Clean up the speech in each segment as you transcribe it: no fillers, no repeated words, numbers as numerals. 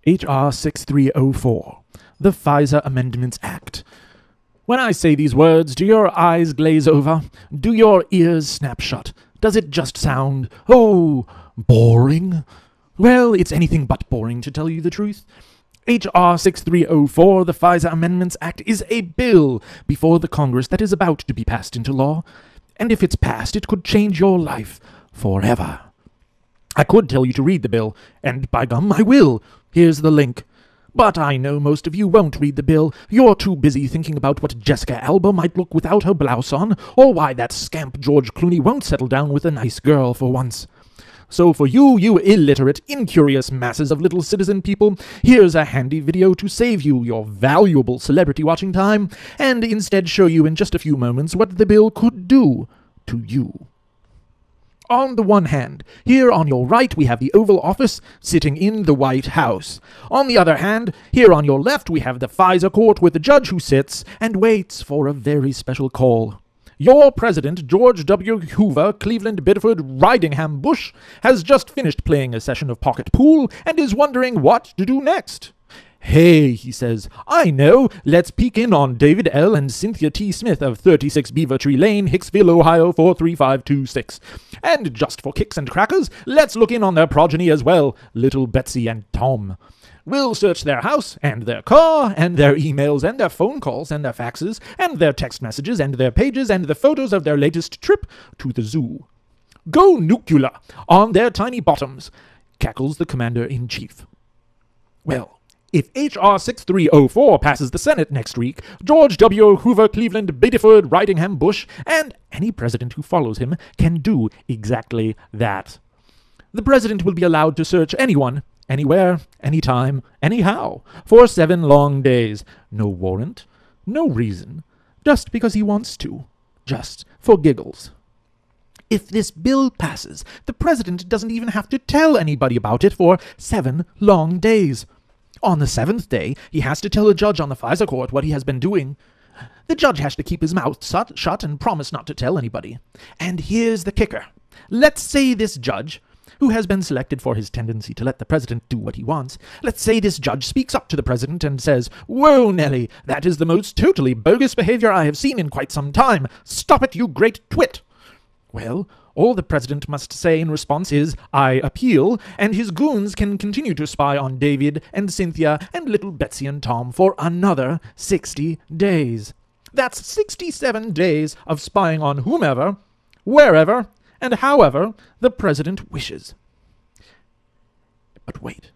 H.R. 6304, the FISA Amendments Act. When I say these words, do your eyes glaze over? Do your ears snap shut? Does it just sound, oh, boring? Well, it's anything but boring, to tell you the truth. H.R. 6304, the FISA Amendments Act, is a bill before the Congress that is about to be passed into law. And if it's passed, it could change your life forever. I could tell you to read the bill, and by gum, I will. Here's the link. But I know most of you won't read the bill. You're too busy thinking about what Jessica Alba might look without her blouse on, or why that scamp George Clooney won't settle down with a nice girl for once. So for you illiterate, incurious masses of little citizen people, here's a handy video to save you your valuable celebrity watching time, and instead show you in just a few moments what the bill could do to you. On the one hand, here on your right we have the Oval Office sitting in the White House. On the other hand, here on your left we have the FISA court with the judge who sits and waits for a very special call. Your president, George W. Hoover, Cleveland, Biddeford, Ridingham, Bush, has just finished playing a session of pocket pool and is wondering what to do next. Hey, he says, I know, let's peek in on David L. and Cynthia T. Smith of 36 Beaver Tree Lane, Hicksville, Ohio, 43526. And just for kicks and crackers, let's look in on their progeny as well, little Betsy and Tom. We'll search their house, and their car, and their emails, and their phone calls, and their faxes, and their text messages, and their pages, and the photos of their latest trip to the zoo. Go nuclear on their tiny bottoms, cackles the commander-in-chief. Well, if H.R. 6304 passes the Senate next week, George W. Hoover, Cleveland, Biddeford, Ridingham, Bush, and any president who follows him can do exactly that. The president will be allowed to search anyone, anywhere, anytime, anyhow, for 7 long days. No warrant, no reason, just because he wants to, just for giggles. If this bill passes, the president doesn't even have to tell anybody about it for 7 long days. On the 7th day, he has to tell a judge on the FISA court what he has been doing. The judge has to keep his mouth shut and promise not to tell anybody. And here's the kicker. Let's say this judge, who has been selected for his tendency to let the president do what he wants, let's say this judge speaks up to the president and says, "Whoa, Nelly, that is the most totally bogus behavior I have seen in quite some time. Stop it, you great twit." Well, all the president must say in response is, "I appeal," and his goons can continue to spy on David and Cynthia and little Betsy and Tom for another 60 days. That's 67 days of spying on whomever, wherever, and however the president wishes. But wait,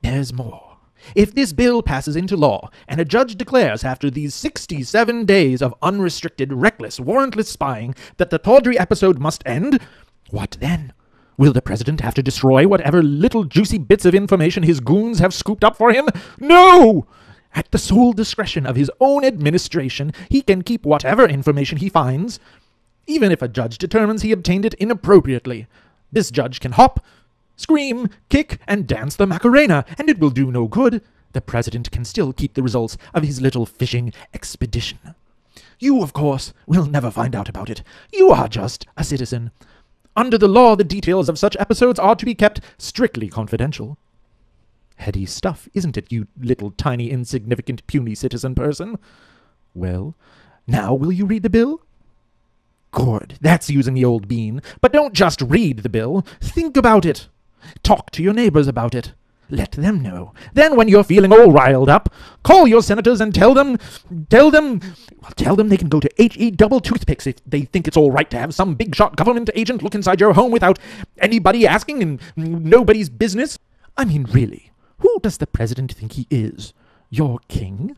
there's more. If this bill passes into law, and a judge declares after these 67 days of unrestricted, reckless, warrantless spying that the tawdry episode must end, what then? Will the president have to destroy whatever little juicy bits of information his goons have scooped up for him? No! At the sole discretion of his own administration, he can keep whatever information he finds, even if a judge determines he obtained it inappropriately. This judge can hop, scream, kick, and dance the Macarena, and it will do no good. The president can still keep the results of his little fishing expedition. You, of course, will never find out about it. You are just a citizen. Under the law, the details of such episodes are to be kept strictly confidential. Heady stuff, isn't it, you little tiny, insignificant, puny citizen person? Well, now will you read the bill? Good, that's using the old bean. But don't just read the bill. Think about it. Talk to your neighbors about it. Let them know. Then when you're feeling all riled up, call your senators and tell them they can go to H.E. double toothpicks if they think it's all right to have some big-shot government agent look inside your home without anybody asking and nobody's business. I mean, really, who does the president think he is? Your king?